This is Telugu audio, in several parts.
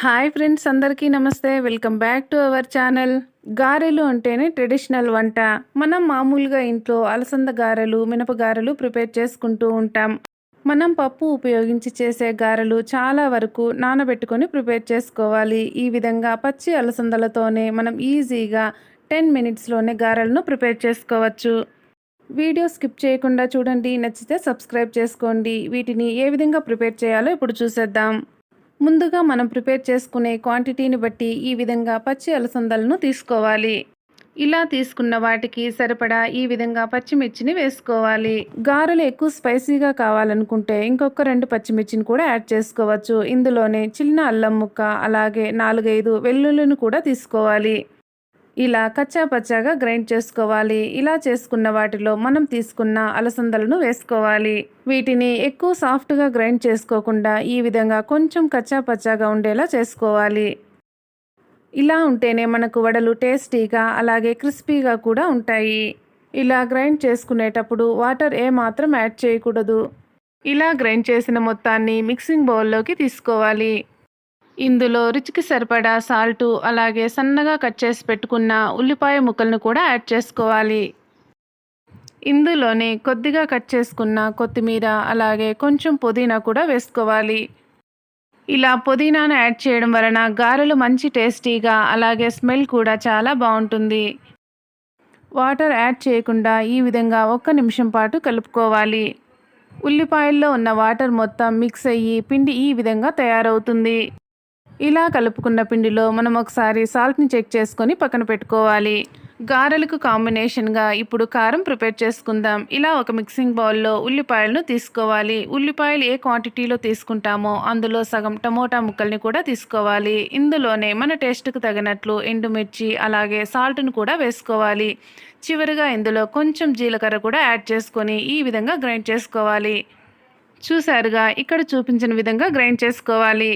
హాయ్ ఫ్రెండ్స్, అందరికీ నమస్తే. Welcome back to our channel. గారెలు అంటేనే ట్రెడిషనల్ వంట. మనం మామూలుగా ఇంట్లో అలసంద గారెలు, మినప గారెలు ప్రిపేర్ చేసుకుంటూ ఉంటాం. మనం పప్పు ఉపయోగించి చేసే గారెలు చాలా వరకు నానబెట్టుకొని ప్రిపేర్ చేసుకోవాలి. ఈ విధంగా పచ్చి అలసందలతోనే మనం ఈజీగా 10 మినిట్స్లోనే గారెలను ప్రిపేర్ చేసుకోవచ్చు. వీడియో స్కిప్ చేయకుండా చూడండి. నచ్చితే సబ్స్క్రైబ్ చేసుకోండి. వీటిని ఏ విధంగా ప్రిపేర్ చేయాలో ఇప్పుడు చూసేద్దాం. ముందుగా మనం ప్రిపేర్ చేసుకునే క్వాంటిటీని బట్టి ఈ విధంగా పచ్చి అలసందలను తీసుకోవాలి. ఇలా తీసుకున్న వాటికి సరిపడా ఈ విధంగా పచ్చిమిర్చిని వేసుకోవాలి. గారెలు ఎక్కువ స్పైసీగా కావాలనుకుంటే ఇంకొక 2 పచ్చిమిర్చిని కూడా యాడ్ చేసుకోవచ్చు. ఇందులోనే చిన్న అల్లం ముక్క, అలాగే 4-5 వెల్లుల్లిని కూడా తీసుకోవాలి. ఇలా కచ్చా పచ్చాగా గ్రైండ్ చేసుకోవాలి. ఇలా చేసుకున్న వాటిలో మనం తీసుకున్న అలసందలను వేసుకోవాలి. వీటిని ఎక్కువ సాఫ్ట్గా గ్రైండ్ చేసుకోకుండా ఈ విధంగా కొంచెం కచ్చా పచ్చాగా ఉండేలా చేసుకోవాలి. ఇలా ఉంటేనే మనకు వడలు టేస్టీగా అలాగే క్రిస్పీగా కూడా ఉంటాయి. ఇలా గ్రైండ్ చేసుకునేటప్పుడు వాటర్ ఏమాత్రం యాడ్ చేయకూడదు. ఇలా గ్రైండ్ చేసిన మొత్తాన్ని మిక్సింగ్ బౌల్లోకి తీసుకోవాలి. ఇందులో రుచికి సరిపడా సాల్టు, అలాగే సన్నగా కట్ చేసి పెట్టుకున్న ఉల్లిపాయ ముక్కలను కూడా యాడ్ చేసుకోవాలి. ఇందులోనే కొద్దిగా కట్ చేసుకున్న కొత్తిమీర, అలాగే కొంచెం పుదీనా కూడా వేసుకోవాలి. ఇలా పుదీనాను యాడ్ చేయడం వలన గారెలు మంచి టేస్టీగా అలాగే స్మెల్ కూడా చాలా బాగుంటుంది. వాటర్ యాడ్ చేయకుండా ఈ విధంగా 1 నిమిషం పాటు కలుపుకోవాలి. ఉల్లిపాయల్లో ఉన్న వాటర్ మొత్తం మిక్స్ అయ్యి పిండి ఈ విధంగా తయారవుతుంది. ఇలా కలుపుకున్న పిండిలో మనం ఒకసారి సాల్ట్ని చెక్ చేసుకొని పక్కన పెట్టుకోవాలి. గారెలకు కాంబినేషన్గా ఇప్పుడు కారం ప్రిపేర్ చేసుకుందాం. ఇలా ఒక మిక్సింగ్ బౌల్లో ఉల్లిపాయలను తీసుకోవాలి. ఉల్లిపాయలు ఏ క్వాంటిటీలో తీసుకుంటామో అందులో సగం టమోటా ముక్కల్ని కూడా తీసుకోవాలి. ఇందులోనే మన టేస్ట్కి తగినట్లు ఎండుమిర్చి, అలాగే సాల్ట్ను కూడా వేసుకోవాలి. చివరిగా ఇందులో కొంచెం జీలకర్ర కూడా యాడ్ చేసుకొని ఈ విధంగా గ్రైండ్ చేసుకోవాలి. చూసారుగా, ఇక్కడ చూపించిన విధంగా గ్రైండ్ చేసుకోవాలి.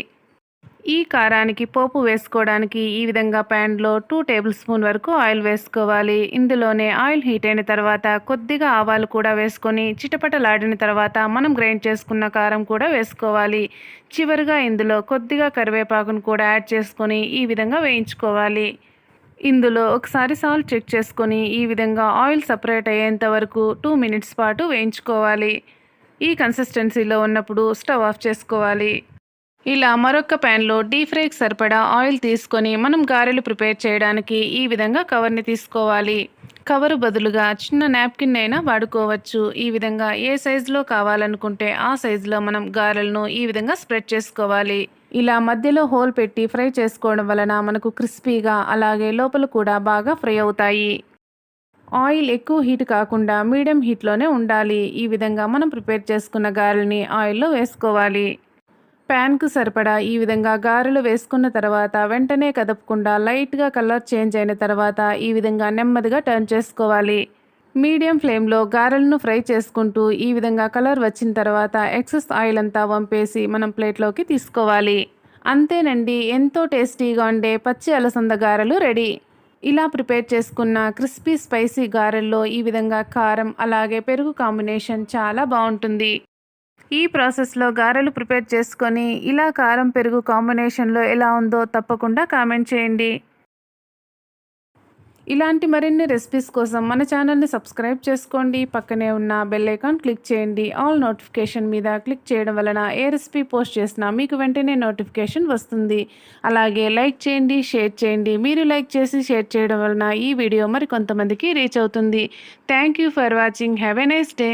ఈ కారానికి పోపు వేసుకోవడానికి ఈ విధంగా ప్యాన్లో 2 టేబుల్ స్పూన్ వరకు ఆయిల్ వేసుకోవాలి. ఇందులోనే ఆయిల్ హీట్ అయిన తర్వాత కొద్దిగా ఆవాలు కూడా వేసుకొని చిటపటలాడిన తర్వాత మనం గ్రైండ్ చేసుకున్న కారం కూడా వేసుకోవాలి. చివరిగా ఇందులో కొద్దిగా కరివేపాకును కూడా యాడ్ చేసుకొని ఈ విధంగా వేయించుకోవాలి. ఇందులో ఒకసారి సాల్ట్ చెక్ చేసుకొని ఈ విధంగా ఆయిల్ సపరేట్ అయ్యేంత వరకు 2 మినిట్స్ పాటు వేయించుకోవాలి. ఈ కన్సిస్టెన్సీలో ఉన్నప్పుడు స్టవ్ ఆఫ్ చేసుకోవాలి. ఇలా మరొక ప్యాన్లో డీప్ ఫ్రైకి సరిపడా ఆయిల్ తీసుకొని మనం గారెలు ప్రిపేర్ చేయడానికి ఈ విధంగా కవర్ని తీసుకోవాలి. కవరు బదులుగా చిన్న నాప్కిన్ అయినా వాడుకోవచ్చు. ఈ విధంగా ఏ సైజులో కావాలనుకుంటే ఆ సైజులో మనం గారెలను ఈ విధంగా స్ప్రెడ్ చేసుకోవాలి. ఇలా మధ్యలో హోల్ పెట్టి ఫ్రై చేసుకోవడం వలన మనకు క్రిస్పీగా అలాగే లోపల కూడా బాగా ఫ్రై అవుతాయి. ఆయిల్ ఎక్కువ హీట్ కాకుండా మీడియం హీట్లోనే ఉండాలి. ఈ విధంగా మనం ప్రిపేర్ చేసుకున్న గారెల్ని ఆయిల్లో వేసుకోవాలి. ప్యాన్కు సరిపడా ఈ విధంగా గారెలు వేసుకున్న తర్వాత వెంటనే కదపకుండా లైట్గా కలర్ చేంజ్ అయిన తర్వాత ఈ విధంగా నెమ్మదిగా టర్న్ చేసుకోవాలి. మీడియం ఫ్లేమ్లో గారెలను ఫ్రై చేసుకుంటూ ఈ విధంగా కలర్ వచ్చిన తర్వాత ఎక్సెస్ ఆయిల్ అంతా వంపేసి మనం ప్లేట్లోకి తీసుకోవాలి. అంతేనండి, ఎంతో టేస్టీగా ఉండే పచ్చి అలసంద గారెలు రెడీ. ఇలా ప్రిపేర్ చేసుకున్న క్రిస్పీ స్పైసీ గారెల్లో ఈ విధంగా కారం అలాగే పెరుగు కాంబినేషన్ చాలా బాగుంటుంది. ఈ ప్రాసెస్లో గారెలు ప్రిపేర్ చేసుకొని ఇలా కారం పెరుగు కాంబినేషన్లో ఎలా ఉందో తప్పకుండా కామెంట్ చేయండి. ఇలాంటి మరిన్ని రెసిపీస్ కోసం మన ఛానల్ని సబ్స్క్రైబ్ చేసుకోండి. పక్కనే ఉన్న బెల్ ఐకాన్ క్లిక్ చేయండి. ఆల్ నోటిఫికేషన్ మీద క్లిక్ చేయడం వలన ఏ రెసిపీ పోస్ట్ చేసినా మీకు వెంటనే నోటిఫికేషన్ వస్తుంది. అలాగే లైక్ చేయండి, షేర్ చేయండి. మీరు లైక్ చేసి షేర్ చేయడం వలన ఈ వీడియో మరి కొంతమందికి రీచ్ అవుతుంది. Thank you for watching. Have a nice day.